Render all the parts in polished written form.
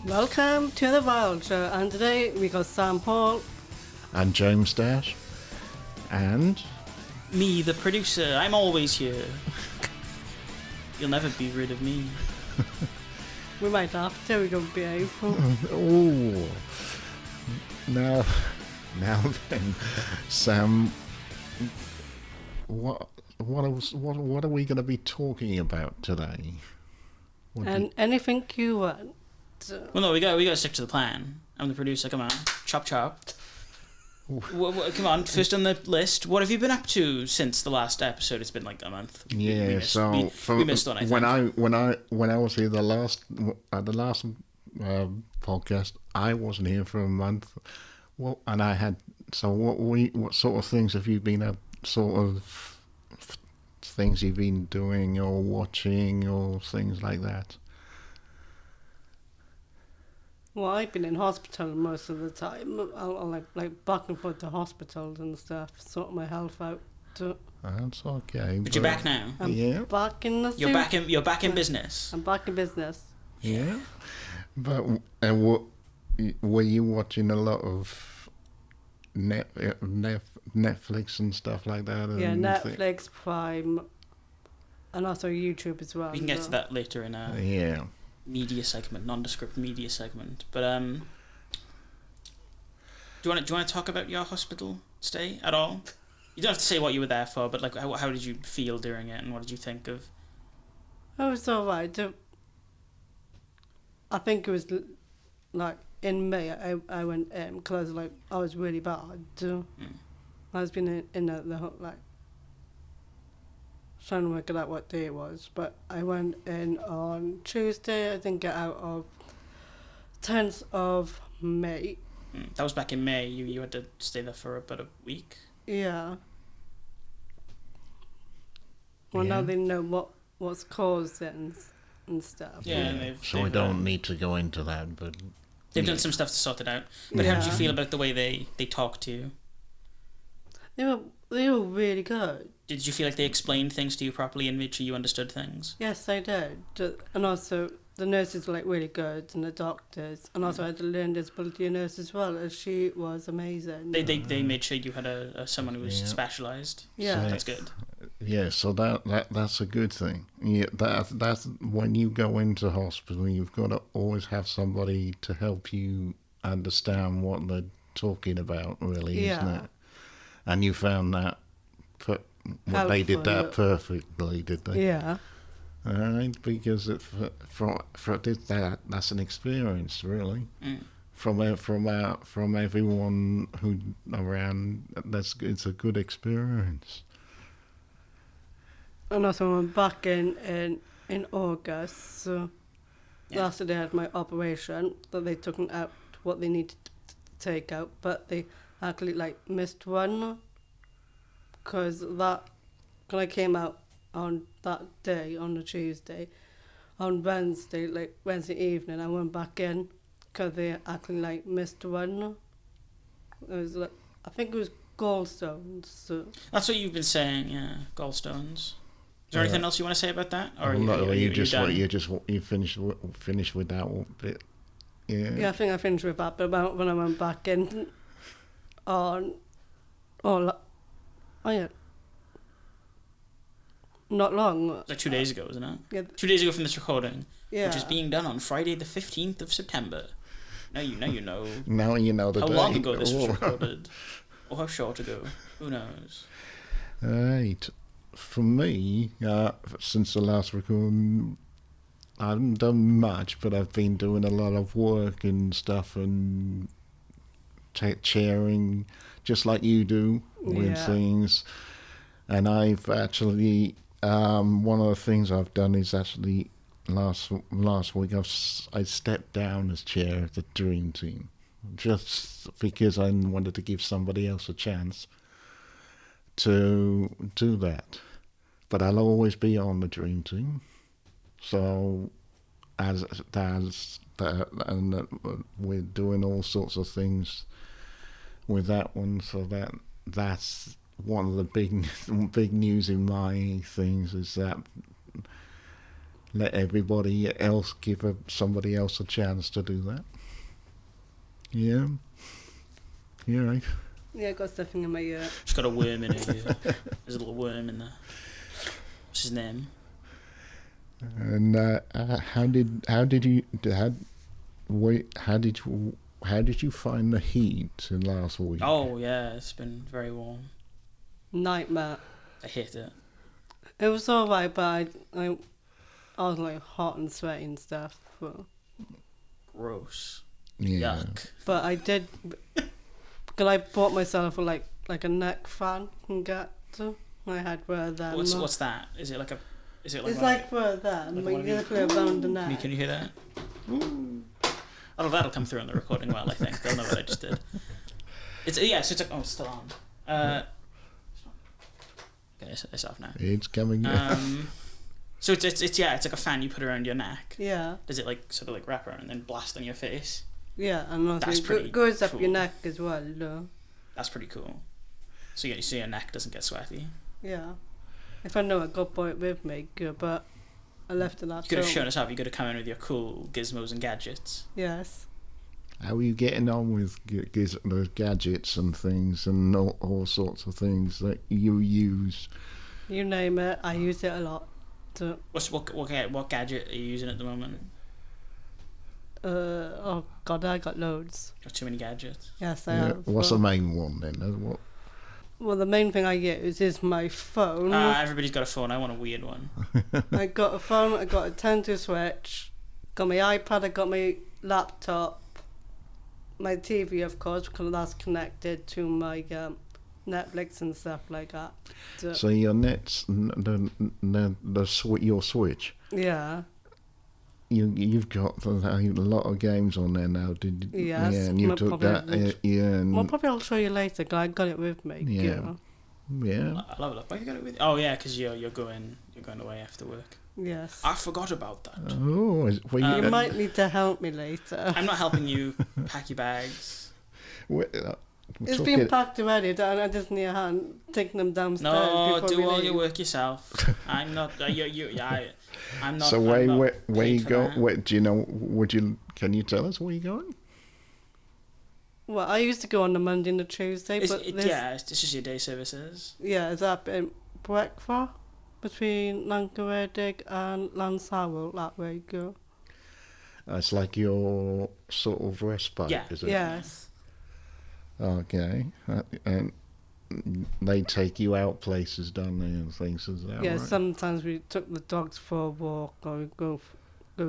Welcome to the Wild Show, and today we got Sam Paul and James Dash and me, the producer. I'm always here. You'll never be rid of me. We might have to, we don't behave. oh, now then, Sam, what are we going to be talking about today? Anything you want. Well, no, we got to stick to the plan. I'm the producer. Come on, chop. Come on, first on the list. What have you been up to since the last episode? It's been like a month. Yeah, we missed one. I think. When I was here the last podcast, I wasn't here for a month. Well, and I had. So what sort of things have you been up? Sort of things you've been doing or watching or things like that. Well, I've been in hospital most of the time. I'll like back and forth to hospitals and stuff, sort my health out. That's okay. But you're back now. I'm back in the. You're back in business. I'm back in business. Yeah, but what were you watching a lot of Netflix and stuff like that? Yeah, Netflix, Prime, and also YouTube as well. We can get to that later in a media segment, nondescript media segment. But do you want to talk about your hospital stay at all? You don't have to say what you were there for, but like how did you feel during it, and what did you think of? It was alright. I think it was like in May. I went because like I was really bad. I was been in the whole like trying to work out what day it was, but I went in on Tuesday. I didn't get out of 10th of May. That was back in May. You had to stay there for about a week. Yeah. Well, now they know what's caused it and stuff. Yeah. So we don't need to go into that, but they've done some stuff to sort it out. But how did you feel about the way they talked to you? They were really good. Did you feel like they explained things to you properly and made sure you understood things? Yes, I did. And also, the nurses were like really good, and the doctors. And also, I had a learning disability nurse as well, and she was amazing. They made sure you had someone who was specialised. Yeah. So that's good. Yeah, so that's a good thing. Yeah, that's when you go into hospital, you've got to always have somebody to help you understand what they're talking about, really, isn't it? And you found that. They did that perfectly, did they? Yeah. All right, because that's an experience, really. From everyone who around, it's a good experience. And also, I went back in August. So last day I had my operation, that they took out what they needed to take out, but they actually like missed one. Because when I came out on that day, on a Tuesday, on Wednesday evening, I went back in because they actually like missed one. It was like, I think it was gallstones. So. That's what you've been saying, yeah, gallstones. Is there anything else you want to say about that, or you finished with that one bit? Yeah. Yeah, I think I finished with that. But when I went back in not long. Like 2 days ago, isn't it? Yeah. 2 days ago from this recording, which is being done on Friday the 15th of September. Now you know. Now you know the how day. Long ago this was recorded, or how short ago. Who knows? Right. For me, since the last recording, I haven't done much, but I've been doing a lot of work and stuff and chairing, just like you do with things. And I've actually, one of the things I've done is actually last week I stepped down as chair of the Dream Team, just because I wanted to give somebody else a chance to do that. But I'll always be on the Dream Team. So and we're doing all sorts of things with that one. So that's one of the big news in my things is that let everybody else somebody else a chance to do that. Yeah. Yeah, right. Yeah, I got something in my ear. She's got a worm in her ear. There's a little worm in there. What's his name? And how did you find the heat last week? Oh yeah, it's been very warm. Nightmare. I hate it. It was alright, but I was like hot and sweaty and stuff. But Gross. Yeah. Yuck. I did. Because I bought myself like a neck fan and get. I had one of them. What's that? Is it like a? Is it like? It's like one of them. like Like one you of play around the neck. Can you hear that? Oh, that'll come through on the recording well. I think they'll know what I just did. So it's like it's still on. Okay, it's off now. It's coming. So it's like a fan you put around your neck. Yeah. Does it like sort of like wrap around and then blast on your face? Yeah, and also That's pretty it goes up cool. your neck as well. Though. That's pretty cool. So your neck doesn't get sweaty. Yeah. If I know I got bought it with me, good, but I left it at You could have home. shown us how you could have come in with your cool gizmos and gadgets. Yes. How are you getting on with those gadgets and things and all sorts of things that you use? You name it, I use it a lot. So, What gadget are you using at the moment? oh God, I got loads. Got too many gadgets. Yes, I have. What's the main one then? What? Well, the main thing I use is my phone. Everybody's got a phone. I want a weird one. I got a phone, I got a Nintendo Switch, got my iPad, I got my laptop, my TV, of course, because that's connected to my Netflix and stuff like that. So your your Switch. Yeah. You've got a lot of games on there now, did you? Yes, Yeah, and you I'll took probably that. Yeah. And, Well, probably I'll show you later, because I got it with me. Yeah. Yeah. I'll have a look. Why you got it with? Oh yeah, because you're going away after work. Yes. I forgot about that. Oh, You might need to help me later. I'm not helping you pack your bags. It's been packed already, and I just need a hand taking them downstairs. No, before do we all leave. your work yourself. I'm not. I'm not. So I'm where not you paid for go? that. Where do you know? Can you tell us where you're going? Well, I used to go on the Monday and the Tuesday, but It's just your day services. yeah, it's up in Breckfast between Lancaster and Lansarrow, that way you go. It's like your sort of respite, Yeah. is it? Yes. Okay. And they take you out places, don't they, and things, is that Yeah, right? sometimes we took the dogs for a walk, or we go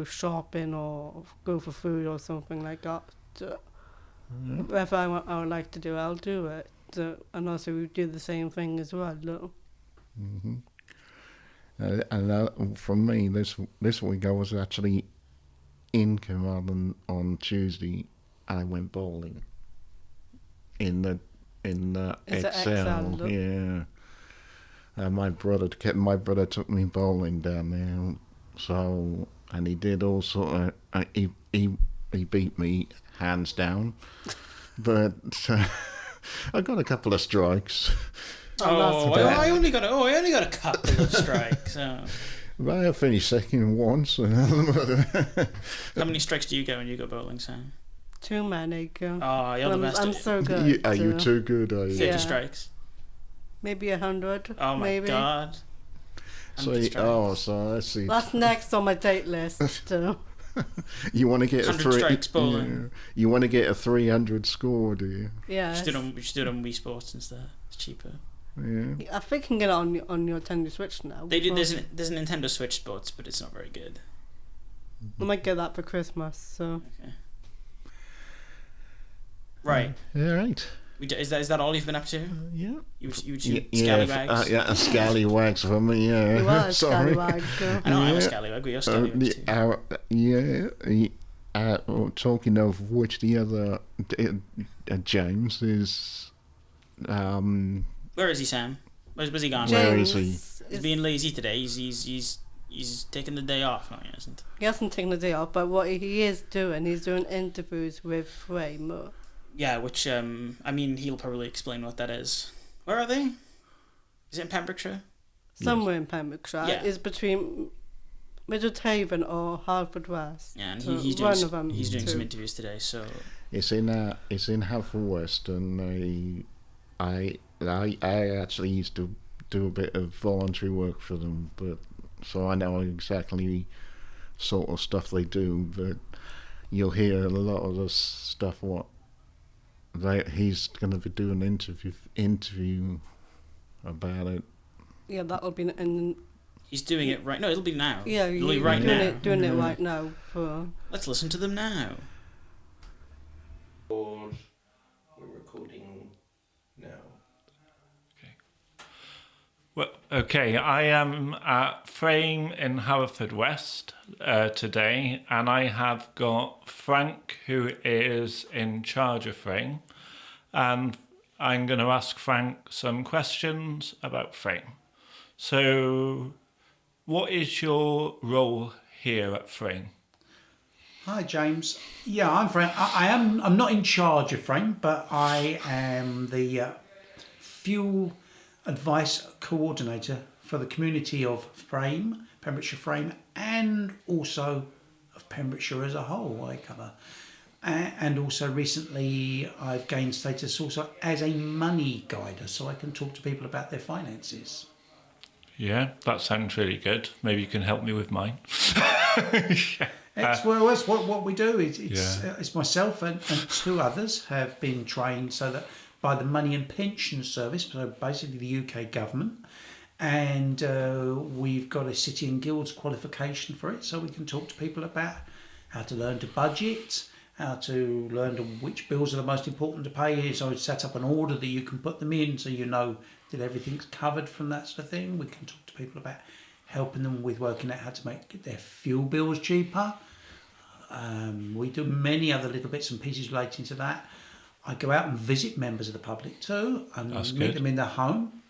shopping, or go for food, or something like that. So, if I would like to do, I'll do it. So, and also we do the same thing as well, though. Mm-hmm. And for me, this week I was actually in Carmarthen on Tuesday, and I went bowling in the Is it XL. XL? Yeah. My brother took me bowling down there, so, and he did all sort of he beat me hands down, but I got a couple of strikes. I only got a couple of strikes. Oh. But I finished second once. How many strikes do you get when you go bowling, Sam? Too many. Oh, you're the best. I'm so good. Are you too good? Are you? 50 strikes. Maybe 100. Oh my maybe. god. So I see. That's next on my date list. You want to get 100 strikes bowling. You want to get a 300 score, do you? Yeah. We should do it on Wii Sports instead. It's cheaper. Yeah. I think you can get it on your Nintendo Switch now. There's a Nintendo Switch Sports, but it's not very good. I might get that for Christmas. So. Okay. Right. Yeah, right. Is that all you've been up to? Yeah. You scallywags? Yeah, a scallywags for me, yeah. You are a Sorry. scallywag. I know I'm a scallywag, but you're scallywags too. Talking of which, the other James is. Where is he, Sam? Where's he gone? Where is he? He's being lazy today. He's taking the day off. No, he isn't. He hasn't taken the day off, but what he is doing, he's doing interviews with Frame. Yeah, which he'll probably explain what that is. Where are they? Is it in Pembrokeshire? Somewhere in Pembrokeshire. Yeah. It's between Middlehaven or Haverfordwest. Yeah, and So he's one doing of them. he's doing some two. interviews today. So It's in Haverfordwest, and I actually used to do a bit of voluntary work for them, but so I know exactly sort of stuff they do. But you'll hear a lot of the stuff he's going to be doing an interview about it. Yeah, that'll be in. he's doing it right. No, it'll be now. Yeah, it'll be you're right doing now. doing it right now. For Let's listen to them now. We're recording now. Well, okay, I am at Frame in Haverfordwest today, and I have got Frank, who is in charge of Frame, and I'm going to ask Frank some questions about Frame. So, what is your role here at Frame? Hi James. Yeah, I'm Frank. I'm not in charge of Frame, but I am the fuel advice coordinator for the community of Frame, Pembrokeshire Frame, and also of Pembrokeshire as a whole. I cover, and also recently I've gained status also as a money guider, so I can talk to people about their finances. Yeah, that sounds really good. Maybe you can help me with mine. It's what we do. It's myself and two others have been trained so that by the Money and Pension Service, so basically the UK government, and we've got a City and Guilds qualification for it, so we can talk to people about how to learn to budget, how to learn which bills are the most important to pay. So set up an order that you can put them in, so you know that everything's covered from that sort of thing. We can talk to people about helping them with working out how to make their fuel bills cheaper. We do many other little bits and pieces relating to that. I go out and visit members of the public too, and meet them in their home,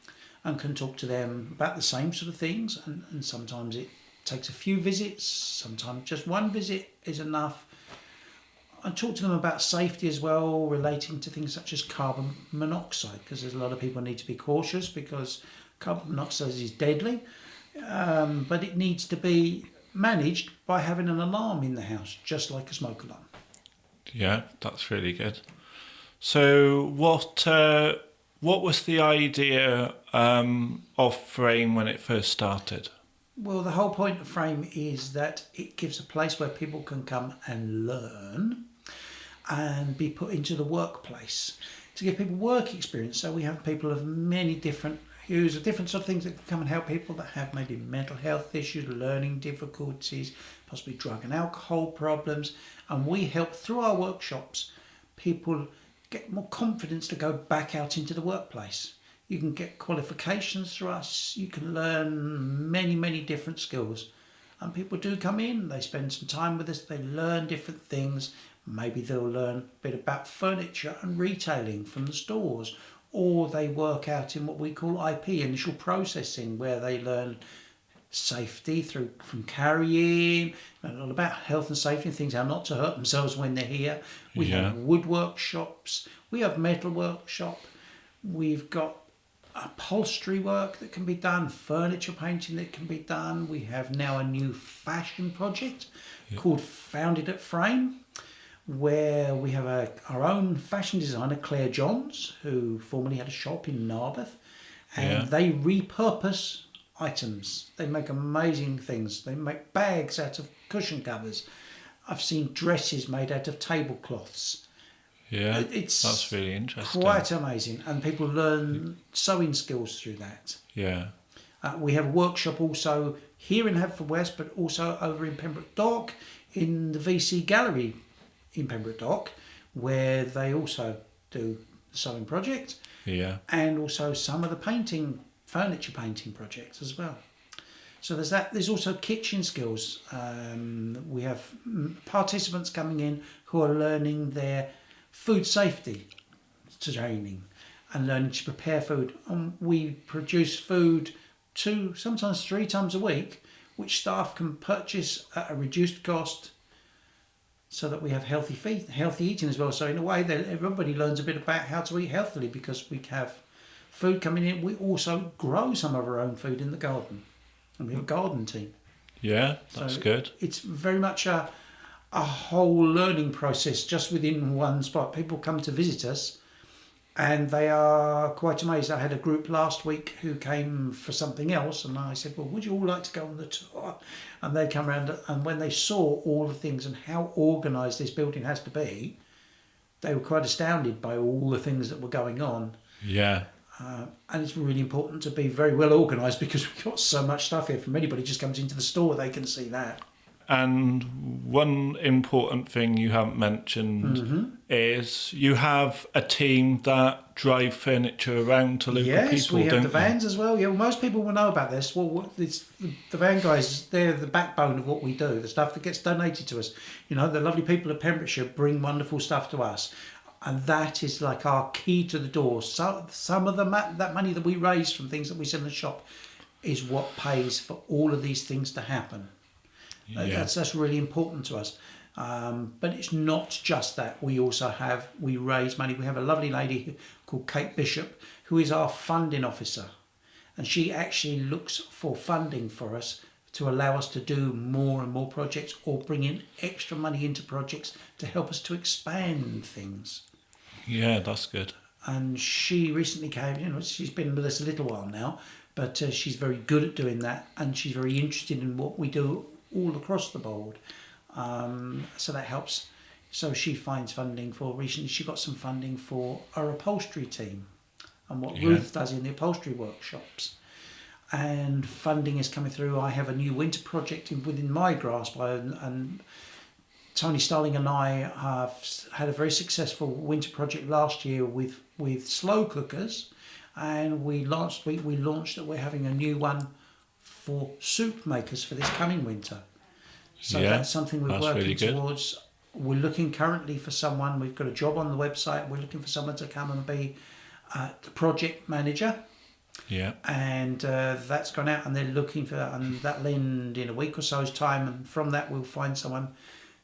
and can talk to them about the same sort of things. And sometimes it takes a few visits, sometimes just one visit is enough. I talk to them about safety as well, relating to things such as carbon monoxide, because there's a lot of people need to be cautious because carbon monoxide is deadly, but it needs to be managed by having an alarm in the house, just like a smoke alarm. Yeah, that's really good. So what was the idea of Frame when it first started? Well, the whole point of Frame is that it gives a place where people can come and learn and be put into the workplace to give people work experience. So we have people of many different hues, of different sort of things that can come and help people that have maybe mental health issues, learning difficulties, possibly drug and alcohol problems. And we help through our workshops people get more confidence to go back out into the workplace. You can get qualifications through us. You can learn many, many different skills. And people do come in, they spend some time with us, they learn different things. Maybe they'll learn a bit about furniture and retailing from the stores, or they work out in what we call IP, initial processing, where they learn safety from carrying, and all about health and safety and things, how not to hurt themselves when they're here. We have wood workshops, we have metal workshop, we've got upholstery work that can be done, furniture painting that can be done. We have now a new fashion project called Founded at Frame, where we have our own fashion designer, Claire Johns, who formerly had a shop in Narberth, and they repurpose items. They make amazing things. They make bags out of cushion covers. I've seen dresses made out of tablecloths. Yeah, it's that's really interesting. Quite amazing, and people learn sewing skills through that. Yeah. We have a workshop also here in Haverfordwest, but also over in Pembroke Dock in the VC Gallery in Pembroke Dock, where they also do the sewing project. Yeah. And also some of the furniture painting projects as well. So there's that. There's also kitchen skills. We have participants coming in who are learning their food safety training and learning to prepare food. We produce food 2, sometimes 3 times a week, which staff can purchase at a reduced cost, so that we have healthy eating as well. So in a way, that everybody learns a bit about how to eat healthily, because we have food coming in. We also grow some of our own food in the garden, and we have a garden team. Yeah, that's So good. It's very much a whole learning process just within one spot. People come to visit us and they are quite amazed. I had a group last week who came for something else, and I said, well, would you all like to go on the tour? And they come around, and when they saw all the things and how organised this building has to be, they were quite astounded by all the things that were going on. Yeah. And it's really important to be very well organised because we've got so much stuff here. From anybody just comes into the store, they can see that. And one important thing you haven't mentioned is you have a team that drive furniture around to local people, Yes, we have don't the vans as well. Yeah, well, most people will know about this. Well, it's the van guys, they're the backbone of what we do, the stuff that gets donated to us. You know, the lovely people of Pembrokeshire bring wonderful stuff to us. And that is like our key to the door. So some of that money that we raise from things that we sell in the shop is what pays for all of these things to happen. Yeah. That's really important to us. But it's not just that. We also we raise money. We have a lovely lady called Kate Bishop, who is our funding officer. And she actually looks for funding for us to allow us to do more and more projects or bring in extra money into projects to help us to expand things. Yeah, that's good. And she recently came, she's been with us a little while now, but she's very good at doing that, and she's very interested in what we do all across the board. So that helps. So she finds funding recently she got some funding for our upholstery team and what Ruth does in the upholstery workshops. And funding is coming through. I have a new winter project within my grasp, and Tony Starling and I have had a very successful winter project last year with slow cookers, and last week we launched that we're having a new one for soup makers for this coming winter. So that's something we're working really towards. We're looking currently for someone. We've got a job on the website. We're looking for someone to come and be the project manager. Yeah. And that's gone out, and they're looking for, and that'll end in a week or so's time. And from that, we'll find someone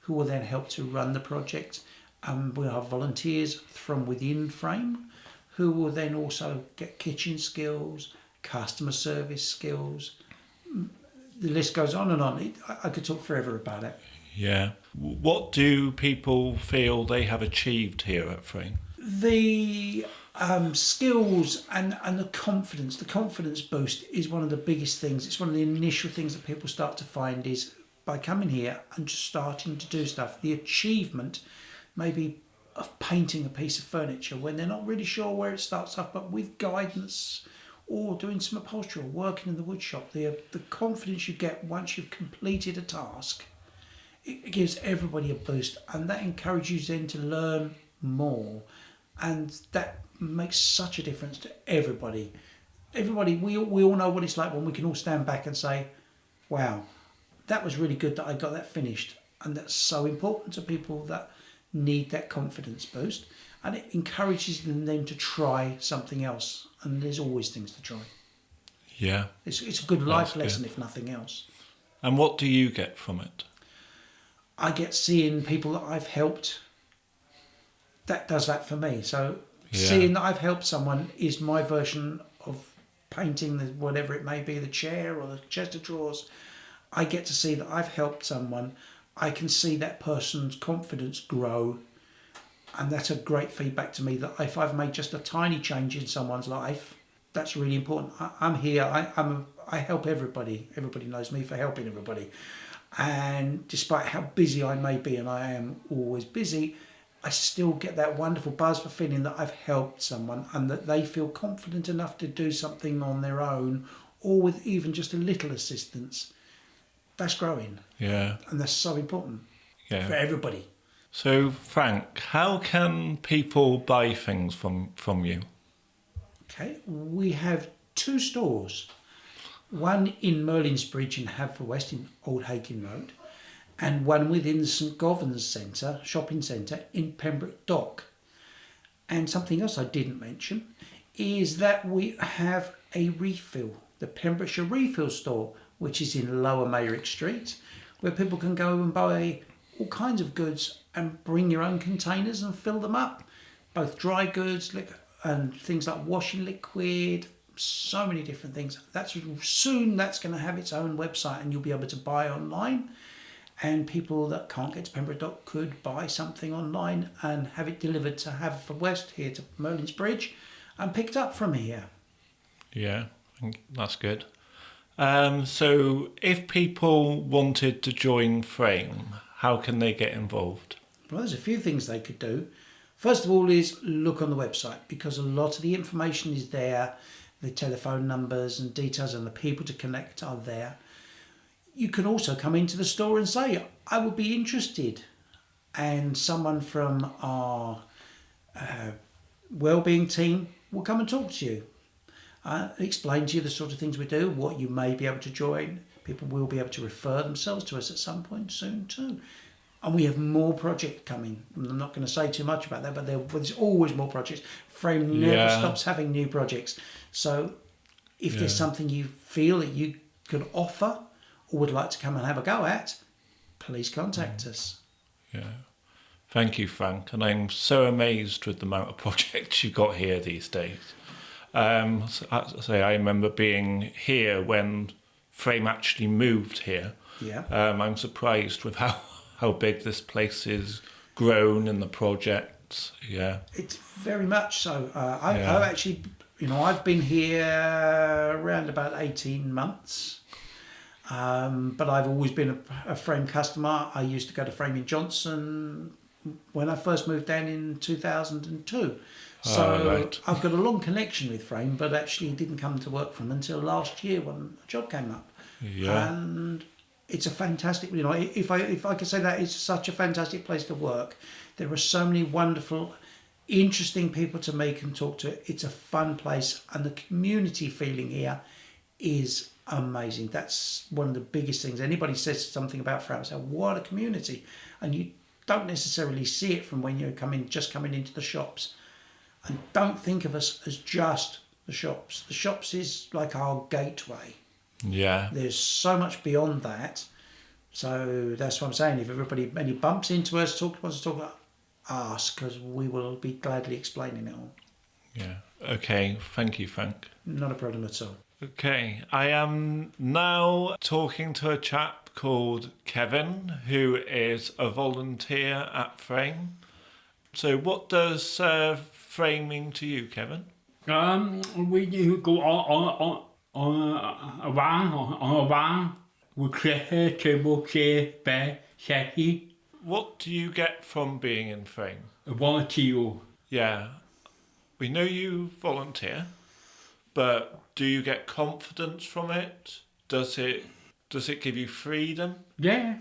who will then help to run the project. We'll have volunteers from within Frame who will then also get kitchen skills, customer service skills. The list goes on and on. I could talk forever about it. Yeah. What do people feel they have achieved here at Frame? The skills and the confidence boost is one of the biggest things. It's one of the initial things that people start to find is by coming here and just starting to do stuff. The achievement maybe of painting a piece of furniture when they're not really sure where it starts off, but with guidance or doing some upholstery or working in the wood shop, the confidence you get once you've completed a task, it gives everybody a boost, and that encourages them to learn more, and that makes such a difference to everybody. We all know what it's like when we can all stand back and say, wow, that was really good that I got that finished. And that's so important to people that need that confidence boost, and it encourages them then to try something else, and there's always things to try. Yeah. It's a good life lesson, if nothing else. And what do you get from it? I get seeing people that I've helped. That does that for me. So seeing that I've helped someone is my version of painting whatever it may be, the chair or the chest of drawers. I get to see that I've helped someone. I can see that person's confidence grow, and that's a great feedback to me, that if I've made just a tiny change in someone's life, that's really important. I'm here. I help everybody. Everybody knows me for helping everybody. And despite how busy I may be, and I am always busy, I still get that wonderful buzz for feeling that I've helped someone and that they feel confident enough to do something on their own, or with even just a little assistance. That's growing. Yeah. And that's so important for everybody. So, Frank, how can people buy things from you? Okay, we have 2 stores. One in Merlin's Bridge in Haverfordwest in Old Hakin Road, and one within the St Govern's shopping centre in Pembroke Dock. And something else I didn't mention is that we have a refill, the Pembrokeshire Refill Store, which is in Lower Mayrick Street, where people can go and buy all kinds of goods and bring your own containers and fill them up, both dry goods and things like washing liquid, so many different things. That's going to have its own website, and you'll be able to buy online. And people that can't get to Pembroke could buy something online and have it delivered to Haverfordwest here to Merlin's Bridge and picked up from here. Yeah, that's good. So if people wanted to join Frame, how can they get involved? Well, there's a few things they could do. First of all is look on the website, because a lot of the information is there. The telephone numbers and details and the people to connect are there. You can also come into the store and say, I would be interested. And someone from our wellbeing team will come and talk to you. Explain to you the sort of things we do, what you may be able to join. People will be able to refer themselves to us at some point soon too. And we have more projects coming. I'm not going to say too much about that, but there's always more projects. Frame never stops having new projects. So if there's something you feel that you could offer or would like to come and have a go at, please contact us. Yeah. Thank you, Frank. And I'm so amazed with the amount of projects you've got here these days. I remember being here when Frame actually moved here. Yeah. I'm surprised with how big this place is grown and the projects. Yeah. It's very much so. I've actually, I've been here around about 18 months. But I've always been a Frame customer. I used to go to Frame in Johnson when I first moved down in 2002. So right. I've got a long connection with Frame, but actually didn't come to work for them until last year when a job came up. Yeah. And it's a fantastic, if I could say that, it's such a fantastic place to work. There are so many wonderful, interesting people to meet and talk to. It's a fun place, and the community feeling here is amazing. That's one of the biggest things. Anybody says something about Frame, say, what a community. And you don't necessarily see it from when you're coming into the shops. And don't think of us as just the shops. The shops is like our gateway. Yeah. There's so much beyond that. So that's what I'm saying. If any bumps into us, wants to talk, ask, because we will be gladly explaining it all. Yeah. Okay. Thank you, Frank. Not a problem at all. Okay. I am now talking to a chap called Kevin, who is a volunteer at Frame. So what does Frame mean to you, Kevin? We do go on a van with chair, table, chair, bed, settee. What do you get from being in Frame? A volunteer. Yeah. We know you volunteer, but do you get confidence from it? Does it give you freedom? Yeah.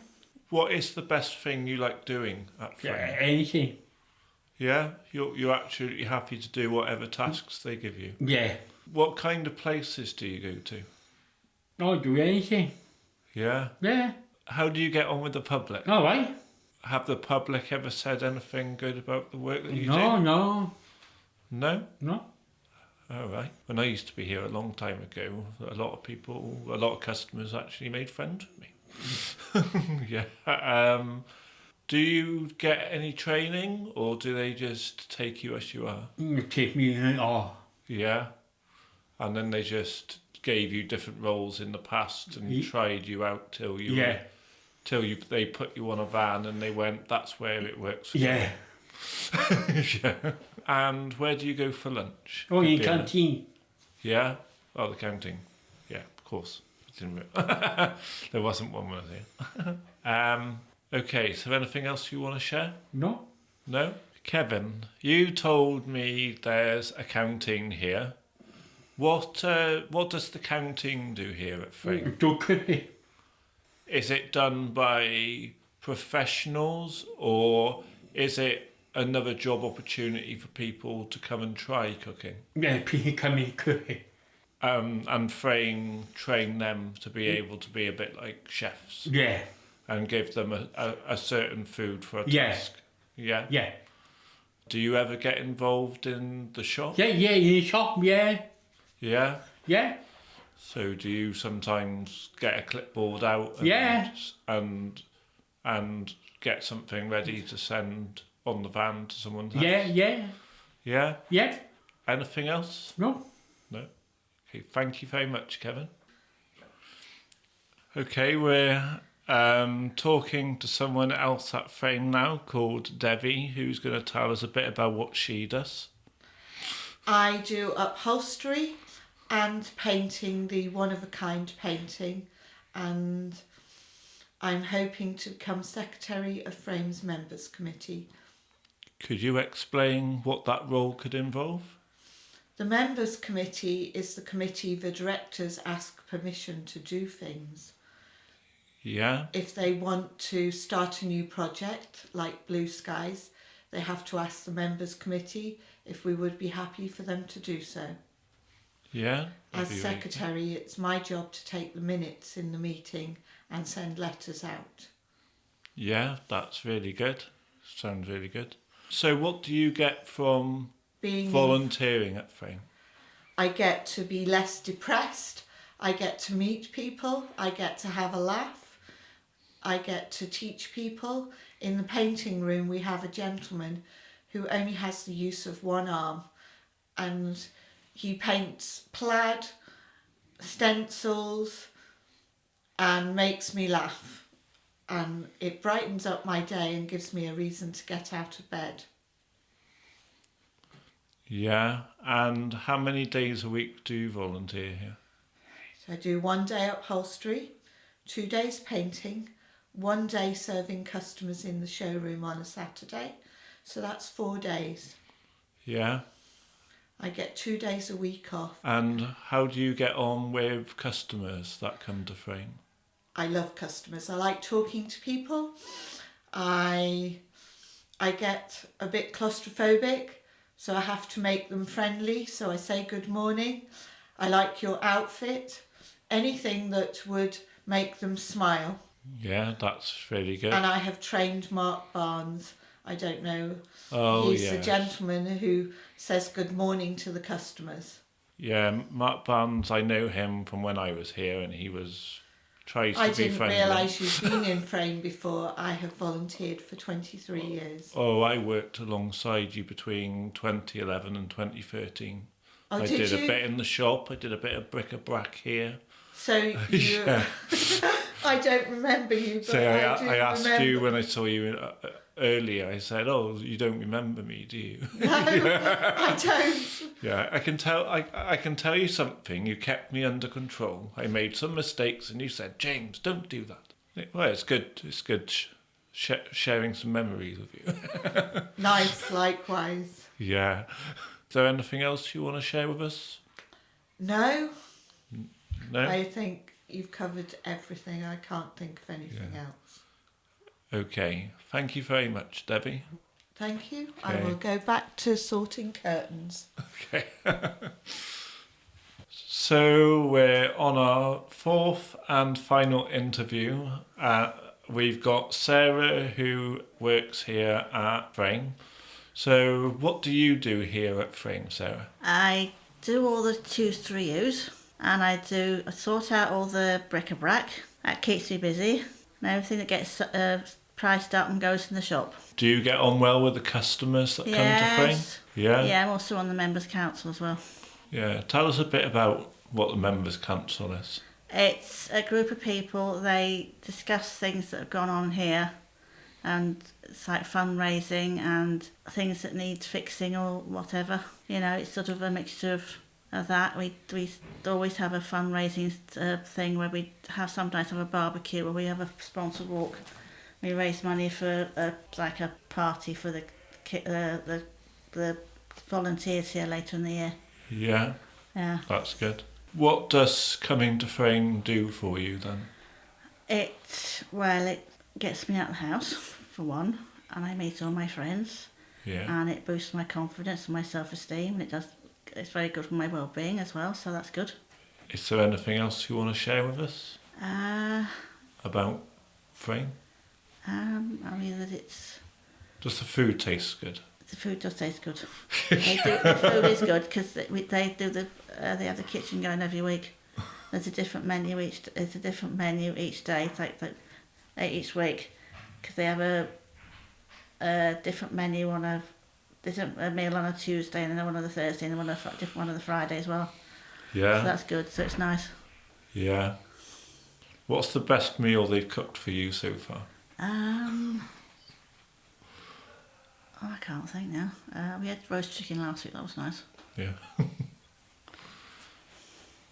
What is the best thing you like doing at Frame? Yeah, anything. Yeah? You're absolutely happy to do whatever tasks they give you? Yeah. What kind of places do you go to? I'll do anything. Yeah? Yeah. How do you get on with the public? All right. Have the public ever said anything good about the work that you do? No. No? All right. When I used to be here a long time ago, a lot of customers actually made friends with me. Yeah. Do you get any training, or do they just take you as you are? You take me in all. Yeah. And then they just gave you different roles in the past and tried you out till they put you on a van and they went, that's where it works for Yeah. you. Yeah. And where do you go for lunch? Oh, in canteen. Yeah? Oh, the canteen. Yeah, of course. There wasn't one was here. Okay, so anything else you want to share? No. No? Kevin, you told me there's accounting here. What does the counting do here at Frame? Okay. Is it done by professionals, or is it another job opportunity for people to come and try cooking? Yeah, people come in cooking. And train them to be able to be a bit like chefs. Yeah. And give them a certain food for a task. Yeah. Yeah. Do you ever get involved in the shop? Yeah, in the shop, yeah. Yeah? Yeah. So do you sometimes get a clipboard out and get something ready to send on the van to someone's house? Yeah. Yeah? Yeah. Anything else? No. No? Okay, thank you very much, Kevin. Okay, we're talking to someone else at Frame now called Debbie, who's going to tell us a bit about what she does. I do upholstery and painting, the one-of-a-kind painting, and I'm hoping to become Secretary of Frame's Members Committee. Could you explain what that role could involve? The Members Committee is the committee the directors ask permission to do things. Yeah, If they want to start a new project, like Blue Skies, they have to ask the Members Committee if we would be happy for them to do so. yeah. As that'd be secretary, it's my job to take the minutes in the meeting and send letters out. Yeah, that's really good. Sounds really good. So what do you get from volunteering at Frame? I get to be less depressed. I get to meet people. I get to have a laugh. I get to teach people. In the painting room, we have a gentleman who only has the use of one arm, and he paints plaid, stencils, and makes me laugh. And it brightens up my day and gives me a reason to get out of bed. Yeah, and how many days a week do you volunteer here? So I do 1 day upholstery, 2 days painting, 1 day serving customers in the showroom on a Saturday. So that's 4 days. Yeah. I get 2 days a week off. And how do you get on with customers that come to Frame? I love customers. I like talking to people. I get a bit claustrophobic, so I have to make them friendly. So I say good morning. I like your outfit. Anything that would make them smile. Yeah, that's really good. And I have trained Mark Barnes. I don't know. Oh, He's yes. the gentleman who says good morning to the customers. Yeah, Mark Barnes, I know him from when I was here, and he tries to I be didn't friendly. realise you'd been in Frame before. I have volunteered for 23 years. Oh, I worked alongside you between 2011 and 2013. Oh, I did did you? a bit in the shop. I did a bit of bric-a-brac here. So you... Yeah. I don't remember you, but So I asked remember. you when I saw you earlier. I said, "Oh, you don't remember me, do you?" No, I don't. Yeah, I can tell. I can tell you something. You kept me under control. I made some mistakes, and you said, "James, don't do that." Well, it's good. It's good sharing some memories with you. Nice, likewise. Yeah. Is there anything else you want to share with us? No, No. I think you've covered everything. I can't think of anything else. Okay. Thank you very much, Debbie. Thank you. Okay. I will go back to sorting curtains. Okay. So we're on our fourth and final interview. We've got Sarah, who works here at Frame. So what do you do here at Frame, Sarah? I do all the 2-3Us, and I sort out all the bric-a-brac. That keeps me busy. And everything that gets priced up and goes in the shop. Do you get on well with the customers that come to Frame? Yeah. Yeah, I'm also on the Members' Council as well. Yeah. Tell us a bit about what the Members' Council is. It's a group of people. They discuss things that have gone on here, and it's like fundraising and things that need fixing or whatever. You know, it's sort of a mixture of that. We always have a fundraising thing where we sometimes have a barbecue, where we have a sponsored walk. We raise money for a party for the volunteers here later in the year. Yeah. Yeah. That's good. What does coming to Frame do for you then? It gets me out of the house, for one, and I meet all my friends. Yeah. And it boosts my confidence and my self-esteem, and it's very good for my well-being as well, so that's good. Is there anything else you want to share with us about Frame? Only that Does the food taste good? the food does taste good. The food is good because they have the kitchen going every week. There's a different menu each day. It's like each week, because they have a different menu a meal on a Tuesday, and then one on a Thursday, and one on the Friday as well. Yeah. So that's good. So it's nice. Yeah. What's the best meal they've cooked for you so far? I can't think now. We had roast chicken last week. That was nice. Yeah.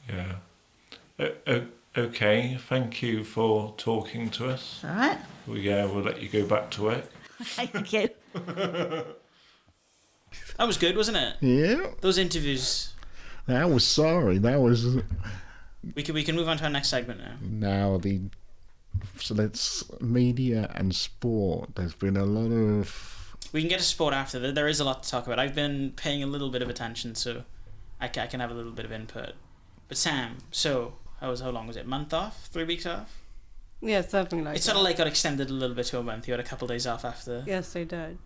Yeah. Okay, thank you for talking to us. All right. We'll let you go back to work. Okay, thank you. That was good, wasn't it? Yeah. Those interviews. That was. We can move on to our next segment now. So that's media and sport. There's been a lot of. We can get to sport after. There is a lot to talk about. I've been paying a little bit of attention, so I can have a little bit of input. But Sam, so how long was it? Month off? 3 weeks off? Yeah, something like It sort of like got extended a little bit to a month. You had a couple of days off after. Yes, I did.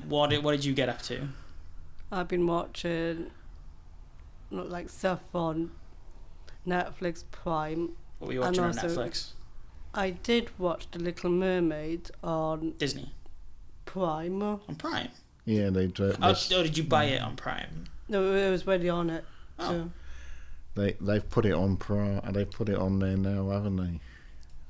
What did you get up to? I've been watching like stuff on Netflix Prime. What were you watching on Netflix? I did watch The Little Mermaid on Disney. Prime. On Prime? Yeah, they do. Did you buy it on Prime? No, it was already on it. Oh. So. They've put it on They've put it on there now, haven't they?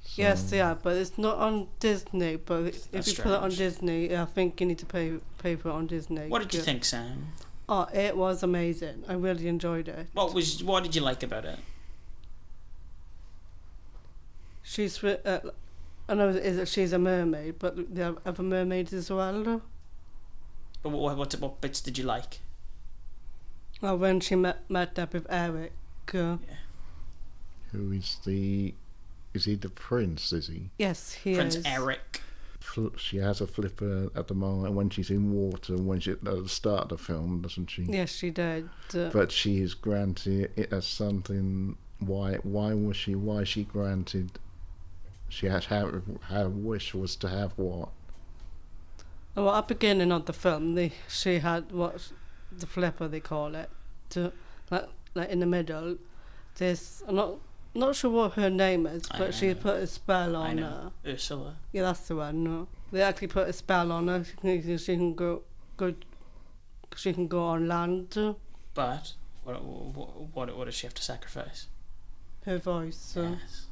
So, Yes, yeah, but it's not on Disney. But if you put it on strange. Disney, I think you need to pay for it on Disney. What did you think, Sam? Oh, it was amazing. I really enjoyed it. What did you like about it? She's I know she's a mermaid, but there are other mermaids as well. But what bits did you like? Well, when she met up with Eric. who is the? Is he the prince? Is he? Yes, he Prince is. Eric. She has a flipper at the moment when she's in water. At the start of the film, doesn't she? Yes, she did. But she is granted it as something. Why was she? Why she granted? She had her wish was to have what? Well, at the beginning of the film, she had the flipper they call it. Like in the middle, I'm not sure what her name is, but she put a spell on her. Ursula. Yeah, that's the one. No, they actually put a spell on her. She can go. She can go on land. But what does she have to sacrifice? Her voice. Yes.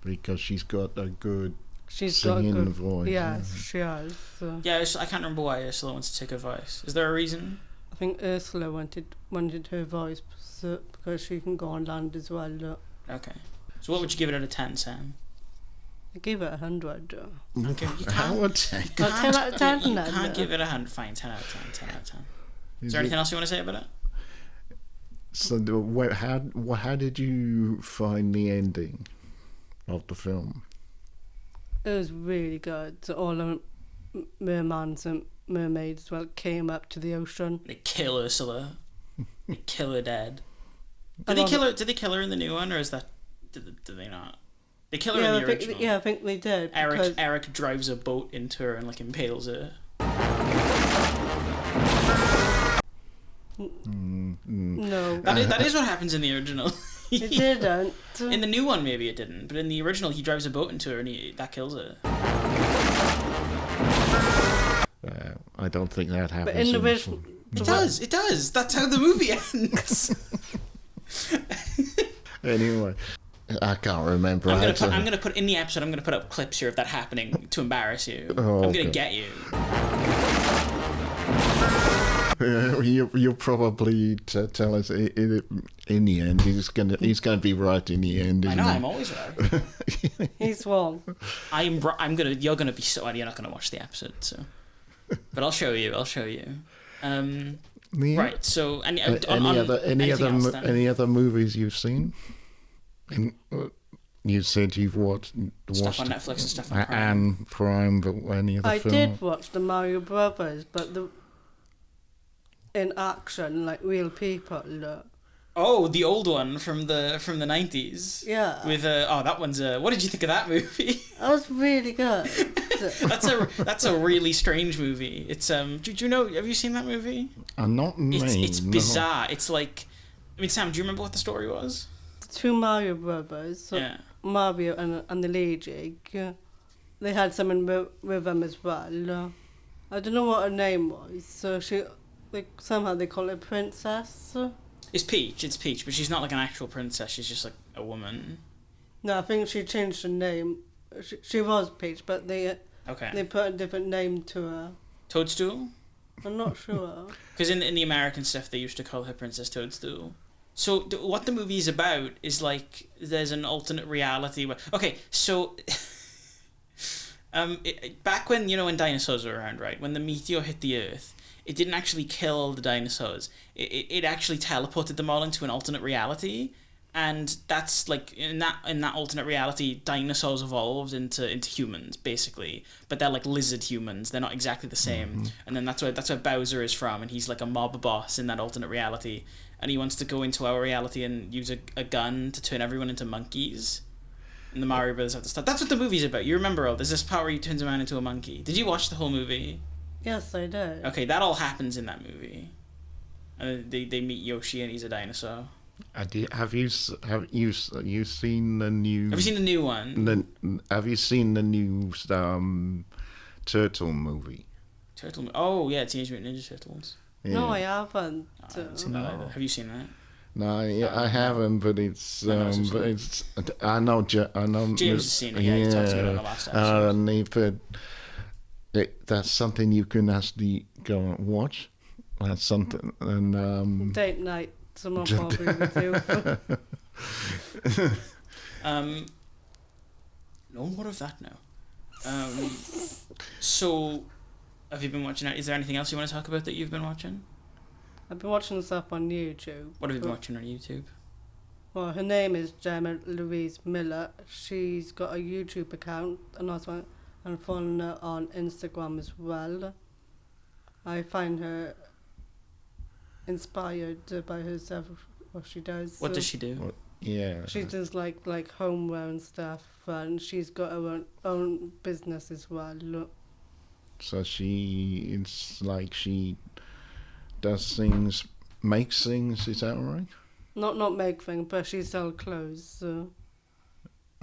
Because she's got a good She's got a singing good voice. Yes, she has. Yeah, I can't remember why Ursula wants to take her voice. Is there a reason? I think Ursula wanted her voice because she can go on land as well. Okay. So what would you give it out of 10, Sam? I gave it 100. Okay, you can't. How would you? 10 out of 10 You then. can't give it 100. Fine, 10 out of 10. 10 out of 10. Is there anything else you want to say about it? So how did you find the ending of the film? It was really good. So all the mermans and mermaids came up to the ocean. They kill Ursula. They kill her dead. Did they kill her? Did they kill her in the new one, or is that? Did they not? They kill her in the original. I think they did. Eric drives a boat into her and impales her. No. That is what happens in the original. It didn't. In the new one, maybe it didn't, but in the original, he drives a boat into her and that kills her. I don't think that happens. But in the original, It does. That's how the movie ends. Anyway, I can't remember. I'm gonna put in the episode. I'm gonna put up clips here of that happening to embarrass you. Oh, I'm gonna okay. get you. You'll probably tell us in the end. He's gonna be right in the end. I Isn't know. he? I'm always right. he's wrong. You're gonna be so. You're not gonna watch the episode, so. But I'll show you. Yeah. Right. So any other movies you've seen? You said you've watched stuff on Netflix and stuff on Prime. And Prime, but any other I film? did watch the Mario Brothers, but in action, like real people. Oh, the old one from the 90s. Yeah. With that one's what did you think of that movie? That was really good. that's a really strange movie. It's do you know? Have you seen that movie? Not me. It's bizarre. It's like, I mean, Sam, do you remember what the story was? Two Mario Brothers. So Yeah. Mario and the lady. They had someone with them as well. I don't know what her name was. So somehow they call her Princess. It's Peach, but she's not like an actual princess. She's just like a woman. No, I think she changed her name. She was Peach, but they Okay. put a different name to her. Toadstool? I'm not sure. Because in the American stuff, they used to call her Princess Toadstool. So what the movie is about is like there's an alternate reality where so back when when dinosaurs were around, right? When the meteor hit the Earth, it didn't actually kill all the dinosaurs. It actually teleported them all into an alternate reality. And that's like in that alternate reality, dinosaurs evolved into humans basically, but they're like lizard humans. They're not exactly the same. And then that's where Bowser is from, and he's like a mob boss in that alternate reality, and he wants to go into our reality and use a gun to turn everyone into monkeys. And the Mario Brothers have to stop. That's what the movie's about. You remember all? There's this part where he turns a man into a monkey. Did you watch the whole movie? Yes, I did. Okay, that all happens in that movie. And they meet Yoshi, and he's a dinosaur. Have you seen the new? Have you seen the new one? Have you seen the new Turtle movie? Oh yeah, Teenage Mutant Ninja Turtles. Yeah. No, I haven't. I haven't seen that either. Have you seen that? No, I haven't, but it's I know James has seen it. Yeah, he talked about it on the last episode. That's something you can actually go and watch. That's something, and Date night. Someone probably would do. No more of that now. So, have you been watching? Is there anything else you want to talk about that you've been watching? I've been watching stuff on YouTube. What have you been watching on YouTube? Well, her name is Gemma Louise Miller. She's got a YouTube account, and also I'm following her on Instagram as well. I find her inspired by herself, what she does. What does she do? Yeah. She does like homeware and stuff, and she's got her own business as well. Look. So it's like she does things, makes things. Is that right? Not make things, but she sells clothes. So.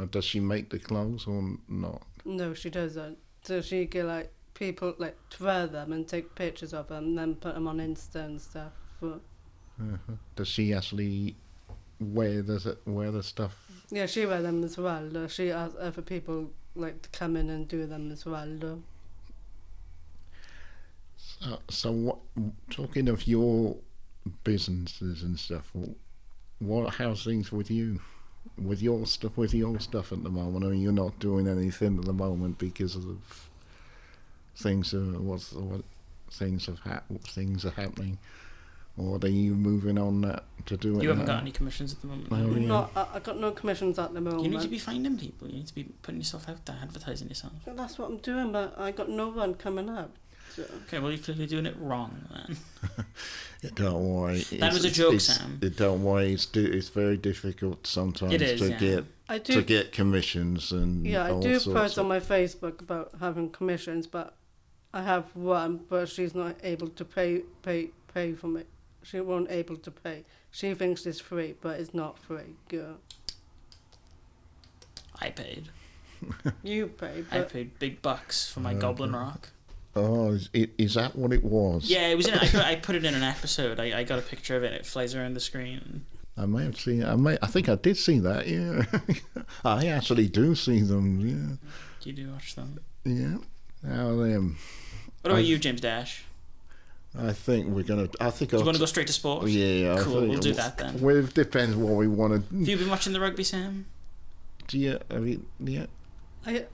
Or does she make the clothes or not? No, she doesn't. So she get people to wear them and take pictures of them, and then put them on Insta and stuff. Does she actually wear the stuff? Yeah, she wear them as well. She asks other people to come in and do them as well. So what? Talking of your businesses and stuff, how's things with you? With your stuff at the moment? I mean, you're not doing anything at the moment because of things things are happening. Or are you moving on to do it? You haven't got any commissions at the moment. Oh, yeah. No, I got no commissions at the moment. You need to be finding people. You need to be putting yourself out there, advertising yourself. That's what I'm doing, but I got no one coming out. So. Okay, well you're clearly doing it wrong then. Don't worry. That was a joke, Sam. Don't worry. It's very difficult sometimes to get commissions and I do post on my Facebook about having commissions, but I have one, but she's not able to pay for me. She won't able to pay. She thinks it's free, but it's not free. Girl. I paid. You paid. I paid big bucks for my Goblin Rock. Oh, is that what it was? Yeah, it was. I put it in an episode. I got a picture of it. It flies around the screen. I may have seen. I think I did see that. Yeah, I actually do see them. Yeah. You do watch them. Yeah. Now then. What about you, James Dash? I think we're gonna. I think. Do you want to go straight to sport? Yeah. Cool. We'll do that then. Well, it depends what we want to. Have you been watching the rugby, Sam? Yeah. I've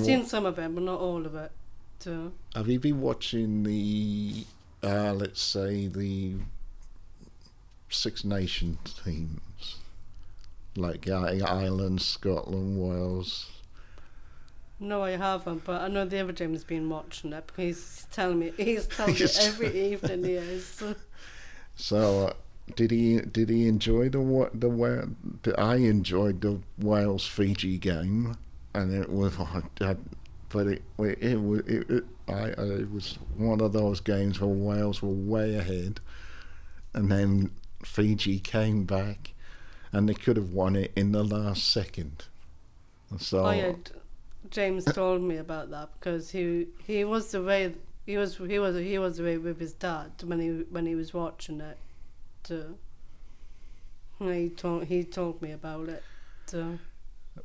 seen some of it, but not all of it. So. Have you been watching the, let's say, the Six Nation teams? Like Ireland, Scotland, Wales? No, I haven't, but I know the other James has been watching it because he's telling me every evening he is. So, did he enjoy I enjoyed the Wales Fiji game, and it was it was one of those games where Wales were way ahead, and then Fiji came back, and they could have won it in the last second. So. Oh yeah, James told me about that because he was away with his dad when he was watching it. He told me about it.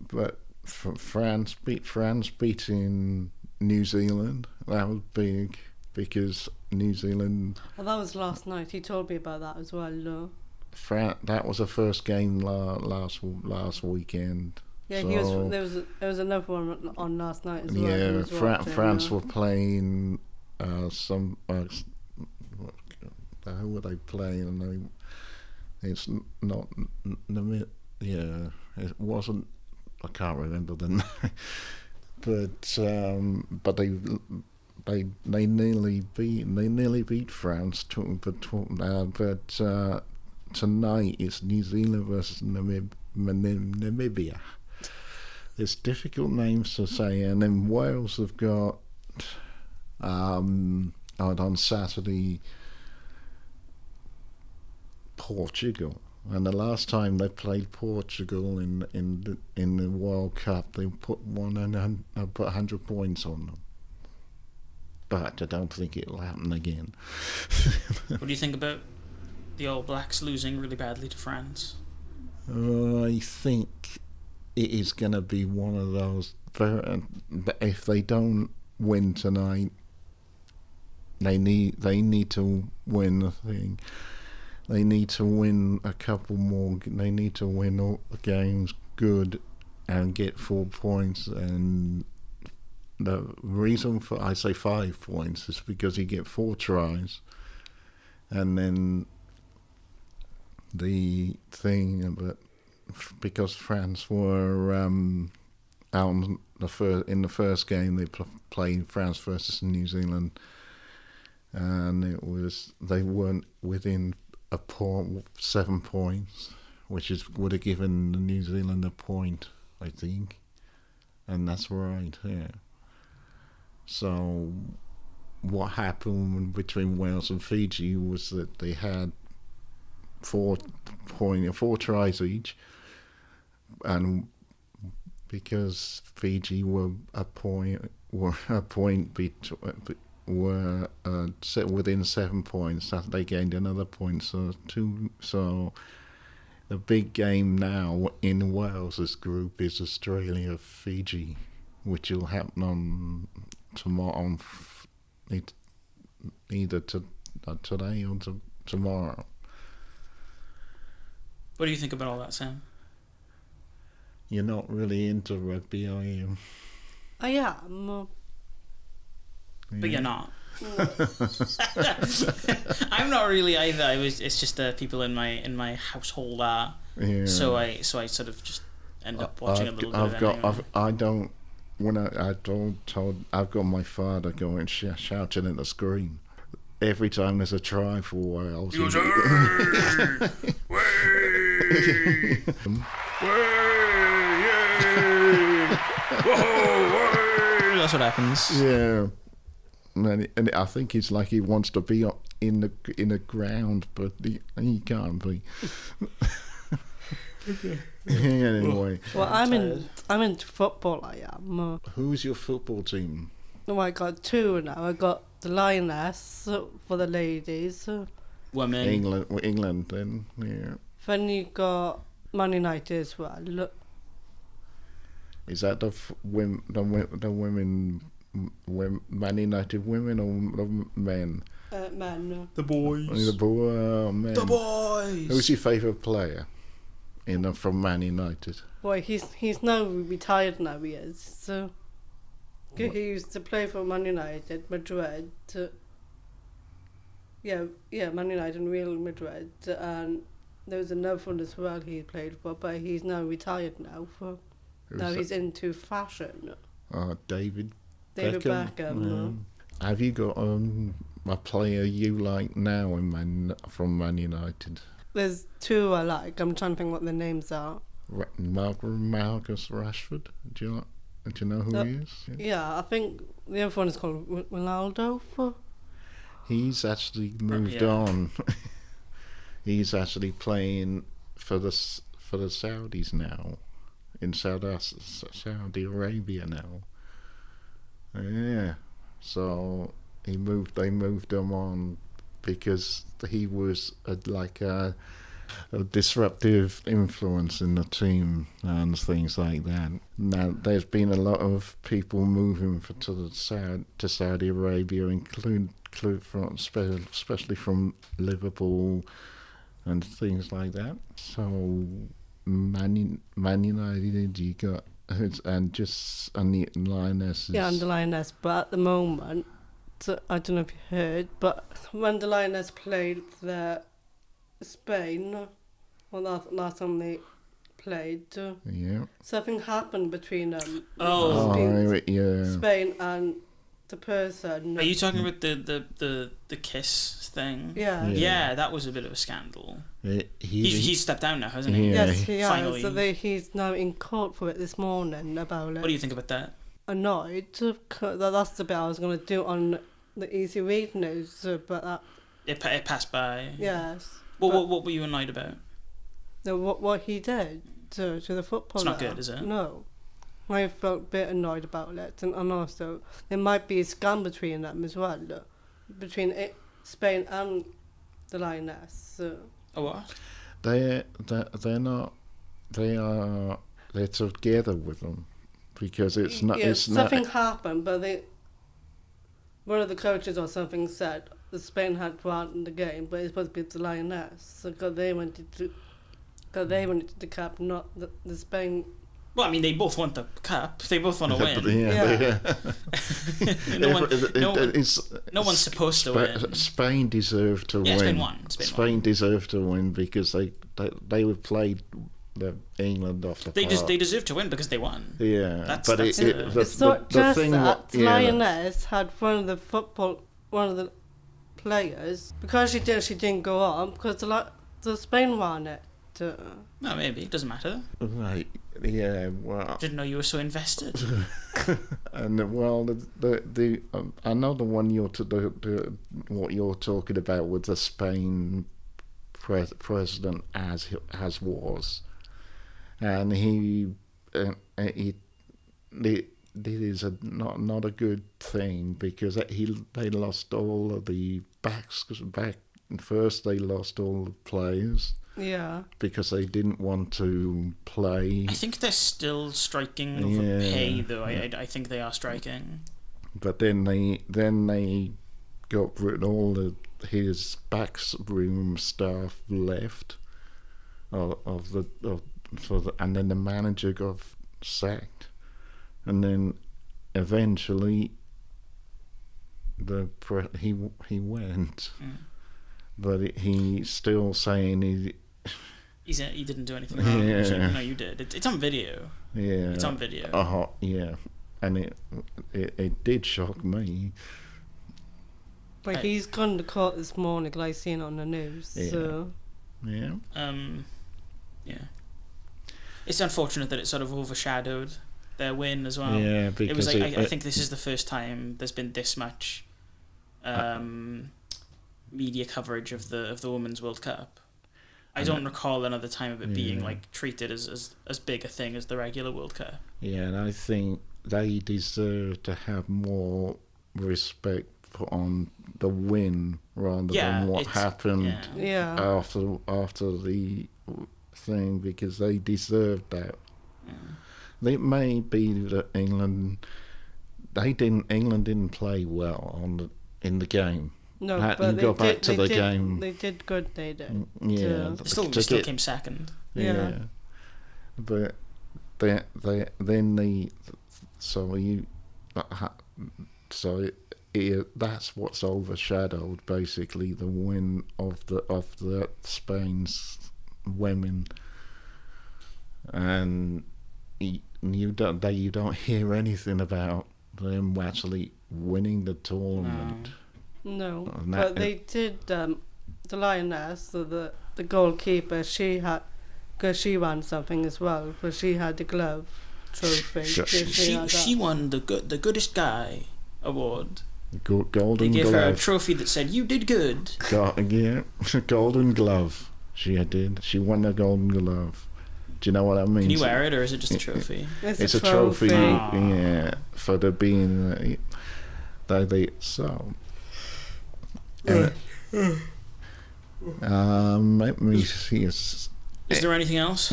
But France beating New Zealand. That was big because New Zealand. Well, that was last night. He told me about that as well. That was the first game last weekend. Yeah, so, there was another one on last night as well. Yeah, France watching, were playing some. Who were they playing? It's not. Yeah, it wasn't. I can't remember the name, but they nearly beat France. But tonight it's New Zealand versus Namibia. It's difficult names to say, and then Wales have got on Saturday Portugal. And the last time they played Portugal in the World Cup, they put 100 points on them. But I don't think it'll happen again. What do you think about the All Blacks losing really badly to France? I think it is going to be one of those. If they don't win tonight, they need to win the thing. They need to win a couple more. They need to win all the games good and get 4 points. And the reason for I say 5 points is because you get 4 tries, and then the thing. But because France were out in the first game, they played France versus New Zealand, and they weren't within 7 points, which would have given New Zealand a point, I think, and that's right. Yeah. So, what happened between Wales and Fiji was that they had 4 tries each, and because Fiji were a point set within 7 points, that they gained another point. So the big game now in Wales's group is Australia Fiji, which will happen on tomorrow, either today or tomorrow. What do you think about all that, Sam? You're not really into rugby, are you? I am. But you're not. I'm not really either. It's just the people in my household are. Yeah. So I sort of just end up watching a little bit of it. I've got my father going shouting at the screen every time there's a try for Wales. That's what happens. Yeah. And I think it's like he wants to be in the ground, but he can't be. Anyway. Well, I'm into football. I am. Who's your football team? Oh, I got 2 now. I got the Lioness for the ladies. Women. England. Then yeah. Then you got Man United as well. Is that the women? Man United women or men? Men. The boys. Men. The boys. Who's your favourite player from Man United? Well, he's now retired now. He is. So he used to play for Man United, Madrid. Man United and Real Madrid, and there was another one as well he played for, but he's now retired now. He's into fashion. David Beckham. Have you got a player you like now from Man United? There's 2 I like. I'm trying to think what their names are. Marcus Rashford. Do you know who he is? Yeah, I think the other one is called Ronaldo. He's actually moved on. He's actually playing for the Saudis now, in Saudi Arabia now. Yeah, so they moved him on because he was a disruptive influence in the team and things like that. Now, there's been a lot of people moving to Saudi Arabia, especially from Liverpool and things like that. So Man United, you got and the Lionesses. Yeah, and the Lioness. But at the moment, I don't know if you heard, but when the Lioness played Spain, well, last time they played, something happened between them. Spain and the person. Are you talking about the kiss thing? Yeah. Yeah, that was a bit of a scandal. He's stepped down now, hasn't he? Yes, he has. Finally. So he's now in court for it this morning about it. What do you think about that? Annoyed. That's the bit I was going to do on the Easy Read news, but that... It passed by. Yes. What were you annoyed about? No, what he did to the footballer. It's not good, is it? No. I felt a bit annoyed about it, and also there might be a scam between them as well, between Spain and the Lioness. A what? They're not. They're together with them because it's not. Yeah, it's something not. happened, but one of the coaches or something said that Spain had won the game, but it's supposed to be the Lioness because they wanted the cup, not the Spain. Well, I mean, they both want the cup. They both want to win. No one's supposed to win. Spain deserved to win. Spain won. Spain deserved to win because they would play England off the park. They deserve to win because they won. Yeah, It's not just that. Lioness had one of the players because she didn't go on because the Spain won it. No, maybe it doesn't matter. Right. Yeah. Well. Didn't know you were so invested. And I know the one what you're talking about with the Spain president as was, and it is not a good thing because they lost all of the backs back. First, they lost all the players. Yeah. Because they didn't want to play. I think they're still striking over pay, though. I think they are striking. But then they got rid of all of his backroom staff left, and then the manager got sacked, and then eventually he went. But he's still saying he didn't do anything wrong. Yeah. No, you did. It's on video. Yeah. It's on video. Yeah. And it did shock me. But he's gone to court this morning, because I seen it on the news. Yeah. So. Yeah. Yeah. It's unfortunate that it sort of overshadowed their win as well. Yeah, because it was I think this is the first time there's been this much media coverage of the Women's World Cup. I don't recall another time of it being treated as big a thing as the regular World Cup. Yeah, and I think they deserve to have more respect on the win rather than what happened after the thing, because they deserved that. It may be that England didn't play well in the game. No, but they go back to the did, game. They did good. They did. Yeah, still came second. Yeah. But that's what's overshadowed basically the win of the Spain's women, and you don't hear anything about them actually winning the tournament. No, but they did. The Lioness, the goalkeeper, because she won something as well. Because she had the glove trophy. She won the goodest guy award. Golden They gave glove. her a trophy that said "You did good." Golden glove. She did. She won a golden glove. Do you know what I mean? Can you wear it, or is it just a trophy? It's a trophy. Yeah, for the being so. Let me see. Is there anything else?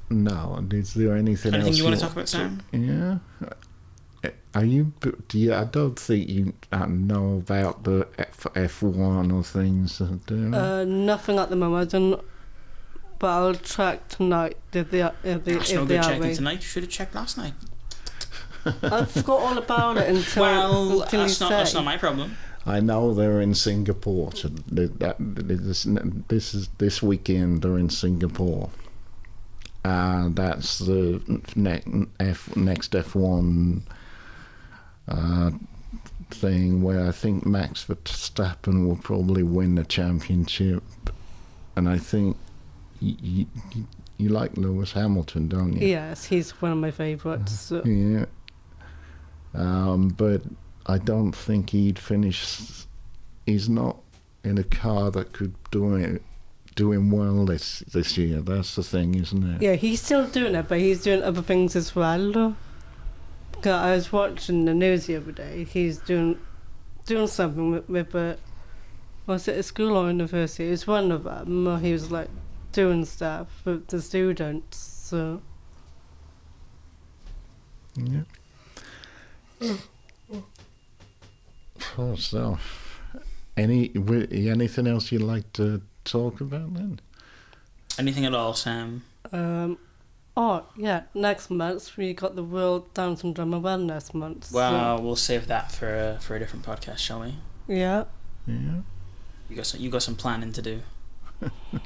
No. Is there anything else? Anything you want to talk about, Sam? Yeah. Are you? Do you? I don't think you know about the F1 or things. Do you? Nothing at the moment. But I'll check tonight if they are. That's no good checking tonight. You should have checked last night. I forgot all about it until until that's not my problem. I know they're in Singapore. This weekend they're in Singapore. That's the next F1 thing where I think Max Verstappen will probably win the championship. And I think you like Lewis Hamilton, don't you? Yes, he's one of my favourites. Yeah. But I don't think he'd finish. He's not in a car that could doing well this year. That's the thing, isn't it? Yeah, he's still doing it, but he's doing other things as well. I was watching the news the other day. He's doing something with was it a school or university? It was one of them. He was like doing stuff with the students. So yeah. So, anything else you'd like to talk about then? Anything at all, Sam? Oh yeah, next month we got the World Down Syndrome Awareness Month. Well, we'll save that for a different podcast, shall we? Yeah. Yeah. You got some planning to do.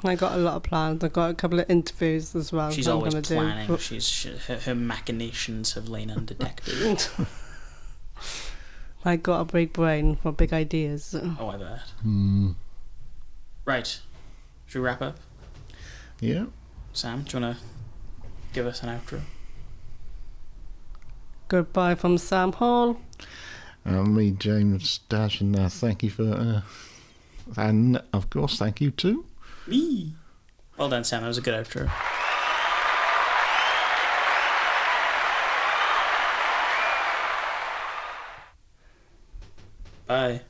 I got a lot of plans. I got a couple of interviews as well. She's always planning. Her machinations have lain undetected. I got a big brain for big ideas. Oh, I bet. Right. Should we wrap up? Yeah. Sam, do you want to give us an outro? Goodbye from Sam Hall. Me, James Dash, and thank you for... and, of course, thank you too. Me. Well done, Sam. That was a good outro. Bye.